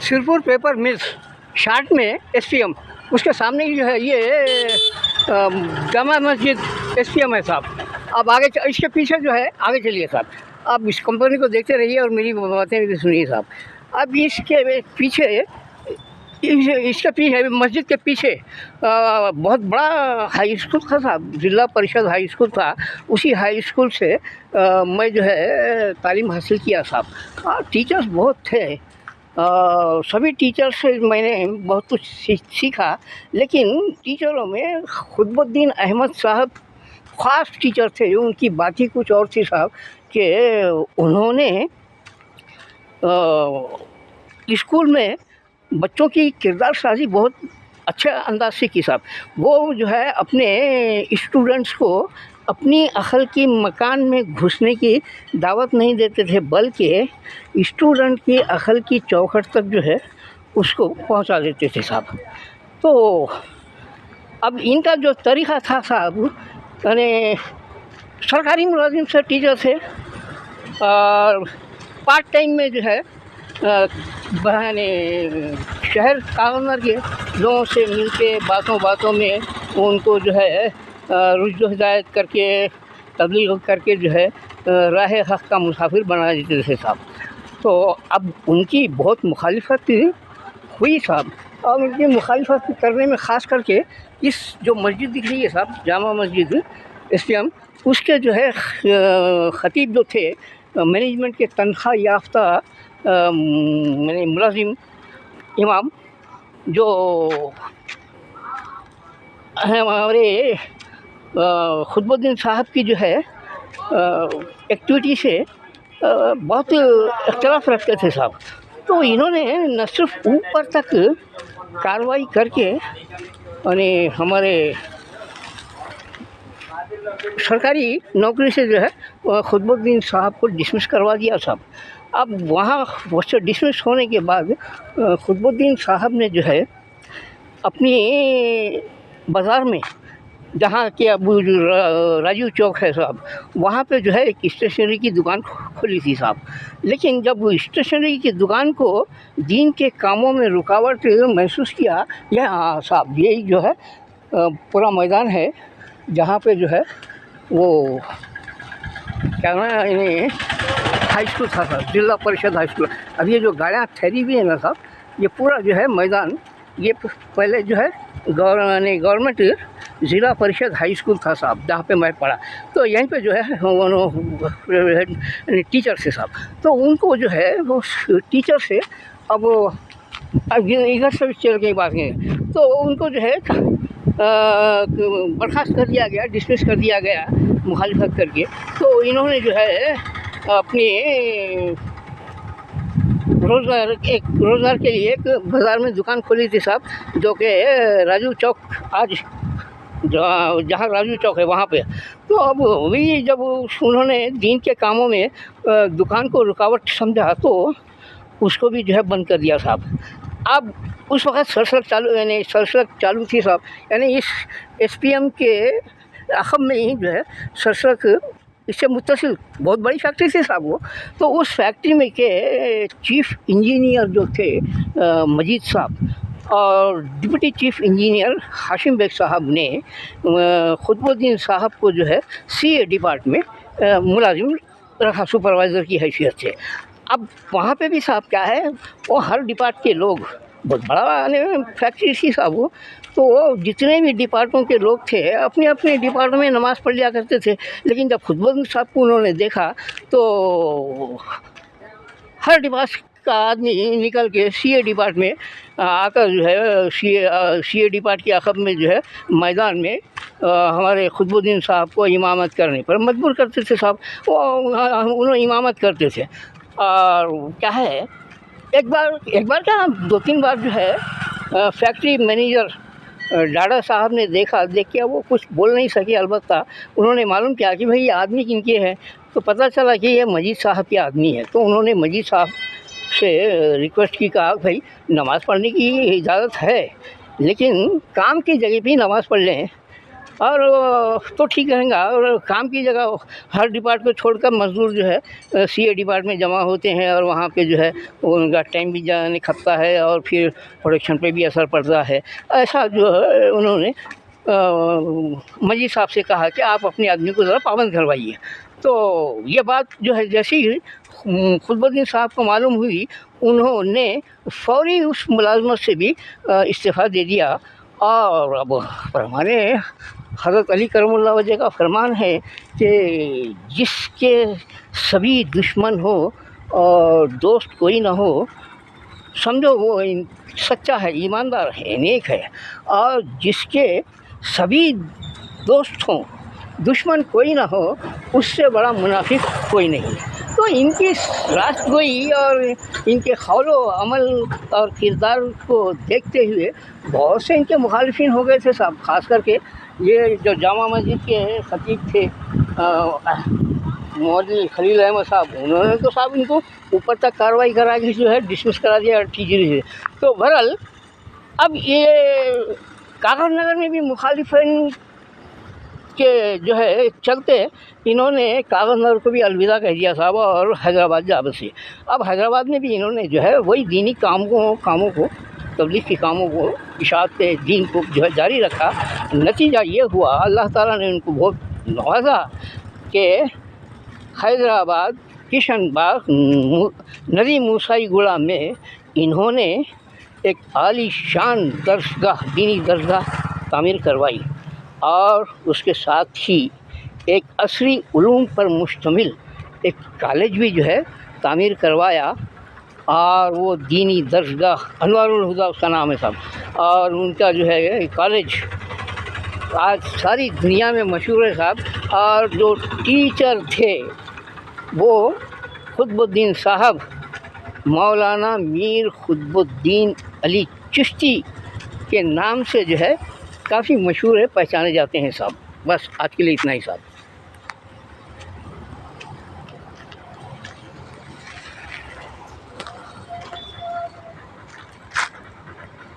Sirpur paper mills short में SPM, उसके सामने ही जो है ये जामा मस्जिद एसपीएम है साहब। अब आगे इसके पीछे जो है, आगे चलिए साहब, आप इस कंपनी को देखते रहिए और मेरी बातें भी सुनिए साहब। अब इसके पीछे मस्जिद के पीछे बहुत बड़ा हाई स्कूल था साहब, जिला परिषद हाई स्कूल था। उसी हाई स्कूल से मैं जो है तालीम हासिल किया साहब। टीचर्स बहुत थे, सभी टीचर से मैंने बहुत कुछ सीखा, लेकिन टीचरों में खुतबुद्दीन अहमद साहब ख़ास टीचर थे। उनकी बात ही कुछ और थी साहब कि उन्होंने स्कूल में बच्चों की किरदार साजी बहुत अच्छे अंदाज से की साहब। वो जो है अपने स्टूडेंट्स को अपनी अक्ल की मकान में घुसने की दावत नहीं देते थे, बल्कि स्टूडेंट की अक्ल की चौखट तक जो है उसको पहुंचा देते थे साहब। तो अब इनका जो तरीक़ा था साहब, यानी सरकारी मुलाजिम से टीचर थे और पार्ट टाइम में जो है बहाने शहर काउंटर के लोगों से मिल के बातों में उनको जो है रुजू हिदायत करके तबलीग करके जो है राह हक़ का मुसाफिर बना देते थे साहब। तो अब उनकी बहुत मुखालिफत हुई साहब, और उनकी मुखालिफत करने में ख़ास करके इस जो मस्जिद दिख रही है साहब, जामा मस्जिद एसपीएम, उसके जो है ख़तीब जो थे मैनेजमेंट के तनख्वाह याफ्ता मैंने मुलाजिम इमाम जो हमारे खुतबुद्दीन साहब की जो है एक्टिविटी से बहुत इख्तिलाफ रखते थे साहब। तो इन्होंने न सिर्फ ऊपर तक कार्रवाई करके यानी हमारे सरकारी नौकरी से जो है खुतबुद्दीन साहब को डिसमिस करवा दिया साहब। अब वहाँ उससे डिसमिस होने के बाद खुतबुद्दीन साहब ने जो है अपनी बाज़ार में, जहाँ के अब राजू चौक है साहब, वहाँ पे जो है एक स्टेशनरी की दुकान खोली थी साहब। लेकिन जब वो स्टेशनरी की दुकान को दीन के कामों में रुकावट महसूस किया, यह साहब यही जो है पूरा मैदान है जहाँ पे जो है वो क्या नाम हाई स्कूल था साहब, जिला परिषद हाई स्कूल। अब ये जो गाड़ियाँ ठहरी हुई है ना साहब, ये पूरा जो है मैदान, ये पहले जो है गवर्नमेंट ज़िला परिषद हाई स्कूल था साहब, जहाँ पे मैं पढ़ा। तो यहीं पे जो है टीचर से साहब, तो उनको जो है वो टीचर से अब इधर से चल के बात है, तो उनको जो है बर्खास्त कर दिया गया, डिसमिस कर दिया गया मुखालिफत करके। तो इन्होंने जो है अपनी रोज़गार के लिए एक बाज़ार में दुकान खोली थी साहब, जो कि राजू चौक, आज जहाँ राजू चौक है वहाँ पे। तो अब वही जब उन्होंने दीन के कामों में दुकान को रुकावट समझा, तो उसको भी जो है बंद कर दिया साहब। अब उस वक़्त सड़सड़क चालू थी साहब, यानी इस एसपीएम के अखब में ही जो है सड़सड़क इससे मुत्तसिल बहुत बड़ी फैक्ट्री थी साहब वो। तो उस फैक्ट्री में के चीफ़ इंजीनियर जो थे मजीद साहब, और deputy chief engineer Hashim Baig साहब ने खुतबुद्दीन साहब को जो है सीए डिपार्टमेंट में मुलाजिम रखा, सुपरवाइज़र की हैसियत से। अब वहाँ पे भी साहब क्या है, वो हर डिपार्ट के लोग, बहुत बड़ा फैक्ट्री थी साहब वो, तो जितने भी डिपार्टों के लोग थे अपने अपने डिपार्ट में नमाज़ पढ़ लिया करते थे। लेकिन जब खुतबुद्दीन साहब को उन्होंने देखा, तो हर डिपार्ट का आदमी निकल के सीए डिपार्ट में आकर जो है सीए डिपार्ट के अखब में जो है मैदान में हमारे खुतबुद्दीन साहब को इमामत करने पर मजबूर करते थे साहब। वो उन्होंने इमामत करते थे। और क्या है, एक बार क्या 2-3 बार जो है फैक्ट्री मैनेजर डाडा साहब ने देख के वो कुछ बोल नहीं सके। अलबत्ता उन्होंने मालूम किया कि भाई ये आदमी किनके हैं, तो पता चला कि ये मजीद साहब के आदमी है। तो उन्होंने मजीद साहब से रिक्वेस्ट की, कहा भाई नमाज़ पढ़ने की इजाज़त है, लेकिन काम की जगह भी नमाज़ पढ़ लें। और तो ठीक रहेगा। और काम की जगह हर डिपार्टमेंट छोड़कर मज़दूर जो है सीए डिपार्टमेंट जमा होते हैं, और वहाँ पे जो है उनका टाइम भी जाने खपता है और फिर प्रोडक्शन पे भी असर पड़ता है। ऐसा जो है उन्होंने मजीद साहब से कहा कि आप अपने आदमी को ज़रा पाबंद करवाइए। तो ये बात जो है जैसे ही खुतबुद्दीन साहब को मालूम हुई, उन्होंने फ़ौरी उस मुलाजमत से भी इस्तीफ़ा दे दिया। और अब हमारे हज़रत अली करमुल्लाह वजह का फरमान है कि जिसके सभी दुश्मन हो और दोस्त कोई ना हो, समझो वो सच्चा है, ईमानदार है, नेक है। और जिसके सभी दोस्त हों, दुश्मन कोई ना हो, उससे बड़ा मुनाफिक कोई नहीं। तो इनकी रास्तगोई और इनके क़ौल अमल और किरदार को देखते हुए बहुत से इनके मुखालिफिन हो गए थे साहब। ख़ास करके ये जो जामा मस्जिद के ख़तीब थे मौलवी खलील अहमद साहब, उन्होंने तो साहब इनको ऊपर तक कार्रवाई करा के जो है डिसमिस करा दिया टीचर से। तो बहरहाल अब ये कागज़ नगर में भी मुखालिफिन के जो है चलते इन्होंने कागज़ नगर को भी अलविदा कह दिया साहब, और हैदराबाद जा बसे। अब हैदराबाद में भी इन्होंने जो है वही दीनी कामों को तबलीग के कामों को, इशाअत के दीन को जो है जारी रखा। नतीजा ये हुआ, अल्लाह ताला ने उनको बहुत नवाजा कि हैदराबाद किशनबाग नदी मूसाई गुड़ा में इन्होंने एक आलीशान दरसगाह, दीनी दरसगाह तामीर करवाई, और उसके साथ ही एक असरी उलूम पर मुश्तमिल एक कॉलेज भी जो है तामीर करवाया। और वो दीनी दरसगाह अनवारुल हुदा उसका नाम है साहब, और उनका जो है कॉलेज आज सारी दुनिया में मशहूर है साहब। और जो टीचर थे वो खुतबुद्दीन साहब मौलाना मीर खुतबुद्दीन अली चिश्ती के नाम से जो है काफ़ी मशहूर है, पहचाने जाते हैं साहब। बस आज के लिए इतना ही साहब।